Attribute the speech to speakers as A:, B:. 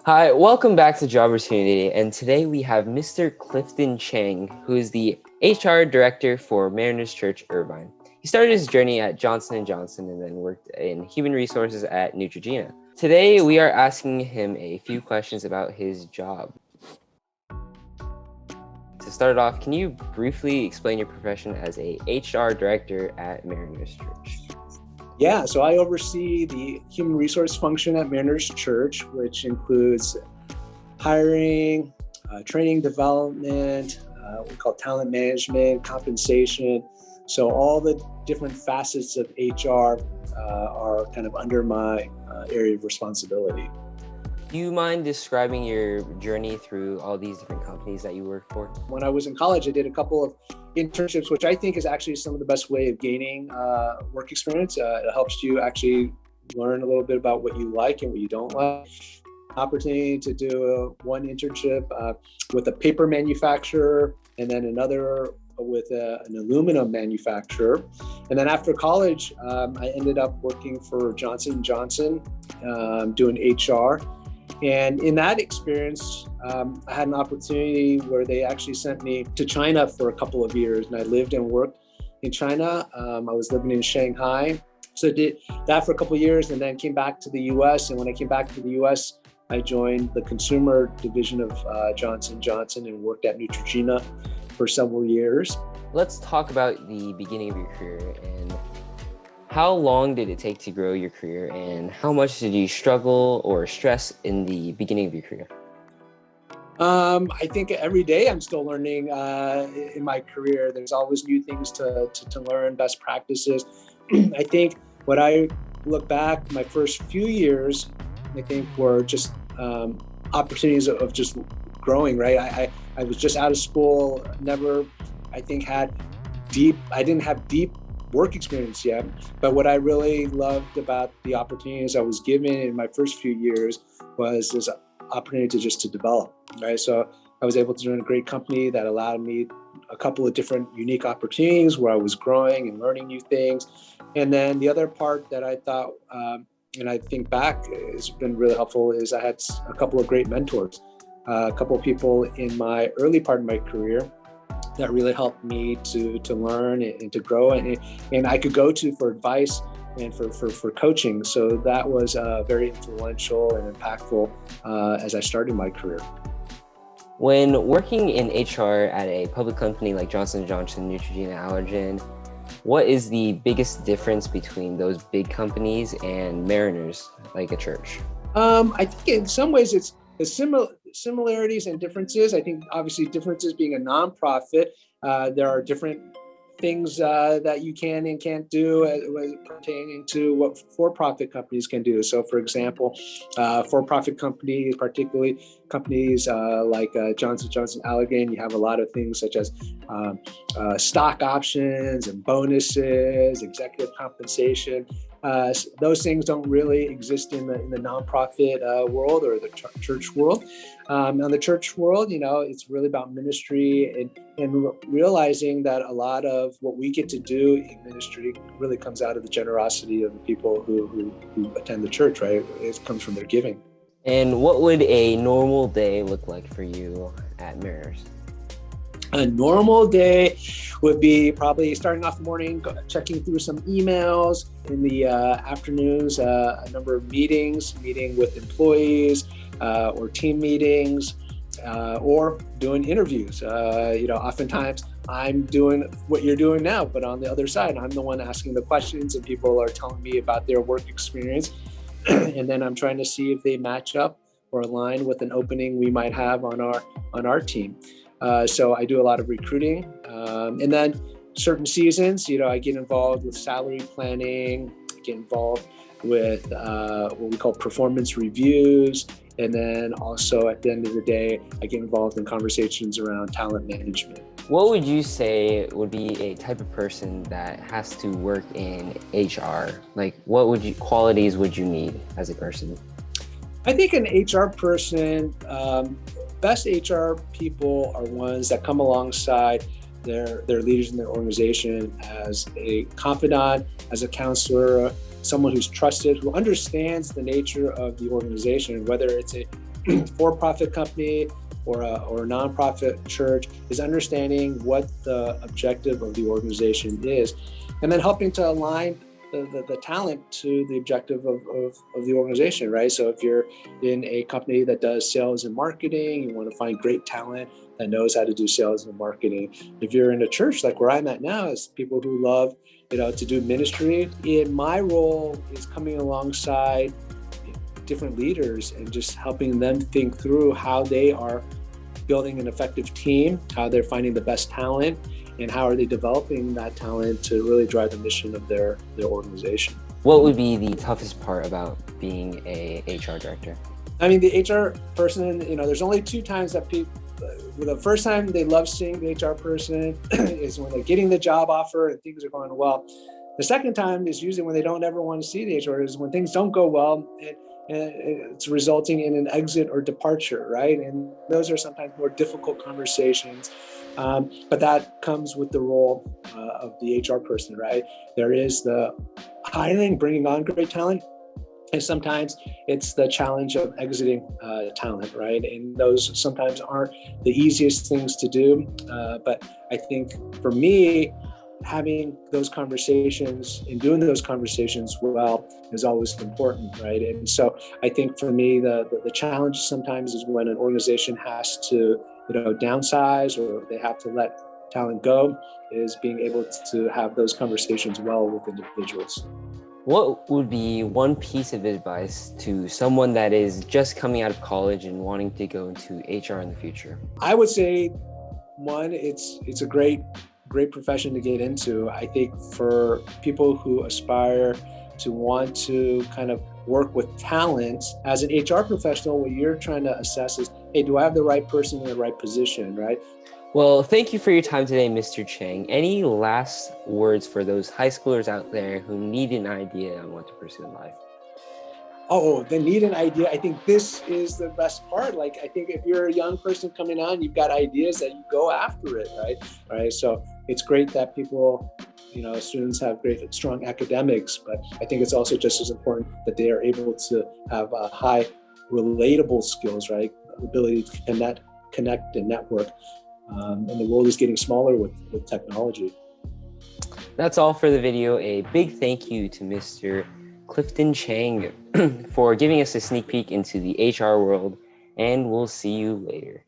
A: Hi, welcome back to Job Opportunity, and today we have Mr. Clifton Chang, who is the HR Director for Mariners Church Irvine. He started his journey at Johnson & Johnson and then worked in human resources at Neutrogena. Today, we are asking him a few questions about his job. To start off, can you briefly explain your profession as a HR Director at Mariners Church?
B: Yeah, so I oversee the human resource function at Mariners Church, which includes hiring, training development, what we call talent management, compensation. So all the different facets of HR are kind of under my area of responsibility.
A: Do you mind describing your journey through all these different companies that you work for?
B: When I was in college, I did a couple of internships, which I think is actually some of the best way of gaining work experience. It helps you actually learn a little bit about what you like and what you don't like. Opportunity to do one internship with a paper manufacturer, and then another with an aluminum manufacturer. And then after college, I ended up working for Johnson & Johnson, doing HR. And in that experience, I had an opportunity where they actually sent me to China for a couple of years, and I lived and worked in China. I was living in Shanghai. So I did that for a couple of years and then came back to the US. And when I came back to the US, I joined the consumer division of Johnson & Johnson and worked at Neutrogena for several years.
A: Let's talk about the beginning of your career and how long did it take to grow your career and how much did you struggle or stress in the beginning of your career?
B: I think every day I'm still learning in my career. There's always new things to learn, best practices. I think when I look back, my first few years, I think were just opportunities of just growing, right? I was just out of school, never, I think, I didn't have deep work experience yet, but what I really loved about the opportunities I was given in my first few years was this opportunity to develop, right? So I was able to join a great company that allowed me a couple of different unique opportunities where I was growing and learning new things. And then the other part that I thought, and I think back has been really helpful, is I had a couple of great mentors, a couple of people in my early part of my career that really helped me to learn and to grow, and I could go to for advice and for coaching. So that was very influential and impactful as I started my career.
A: When working in HR at a public company like Johnson & Johnson, Neutrogena, Allergen, what is the biggest difference between those big companies and Mariners, like a church?
B: I think in some ways it's similarities and differences. I think obviously differences being a nonprofit, there are different things that you can and can't do as pertaining to what for-profit companies can do. So for example, for-profit companies, particularly companies like Johnson & Johnson, Allergan, you have a lot of things such as stock options and bonuses, executive compensation. Those things don't really exist in the nonprofit world or the church world. On the church world, it's really about ministry and realizing that a lot of what we get to do in ministry really comes out of the generosity of the people who attend the church, right? It comes from their giving.
A: And what would a normal day look like for you at Mariners?
B: A normal day would be probably starting off the morning, checking through some emails. In the afternoons, a number of meeting with employees or team meetings, or doing interviews. Oftentimes I'm doing what you're doing now, but on the other side, I'm the one asking the questions and people are telling me about their work experience. And then I'm trying to see if they match up or align with an opening we might have on our team. So I do a lot of recruiting, and then certain seasons, I get involved with salary planning, I get involved with what we call performance reviews, and then also at the end of the day, I get involved in conversations around talent management.
A: What would you say would be a type of person that has to work in HR? Like, what qualities would you need as a person?
B: I think an HR person, best HR people are ones that come alongside their leaders in their organization as a confidant, as a counselor, someone who's trusted, who understands the nature of the organization, whether it's a for-profit company or a nonprofit church is understanding what the objective of the organization is, and then helping to align the talent to the objective of the organization, right? So if you're in a company that does sales and marketing, you want to find great talent that knows how to do sales and marketing. If you're in a church like where I'm at now, is people who love, to do ministry. My role is coming alongside different leaders and just helping them think through how they are building an effective team, how they're finding the best talent, and how are they developing that talent to really drive the mission of their organization.
A: What would be the toughest part about being a HR director?
B: I mean, the HR person, there's only two times that people, the first time they love seeing the HR person is when they're getting the job offer and things are going well. The second time is usually when they don't ever want to see the HR, is when things don't go well and it's resulting in an exit or departure, right? And those are sometimes more difficult conversations. But that comes with the role of the HR person, right? There is the hiring, bringing on great talent, and sometimes it's the challenge of exiting talent, right? And those sometimes aren't the easiest things to do. But I think for me, having those conversations and doing those conversations well is always important, right? And so I think for me, the challenge sometimes is when an organization has to, downsize or they have to let talent go, is being able to have those conversations well with individuals.
A: What would be one piece of advice to someone that is just coming out of college and wanting to go into HR in the future?
B: I would say, one, it's a great profession to get into. I think for people who aspire to want to kind of work with talent, as an HR professional, what you're trying to assess is, hey, do I have the right person in the right position, right?
A: Well, thank you for your time today, Mr. Chang. Any last words for those high schoolers out there who need an idea on what to pursue in life?
B: Oh, they need an idea. I think this is the best part. Like, I think if you're a young person coming on, you've got ideas that you go after it, right? Right. So it's great that people, students have great, strong academics, but I think it's also just as important that they are able to have high relatable skills, right? Ability to connect and network. And the world is getting smaller with technology.
A: That's all for the video. A big thank you to Mr. Clifton Chang for giving us a sneak peek into the HR world, and we'll see you later.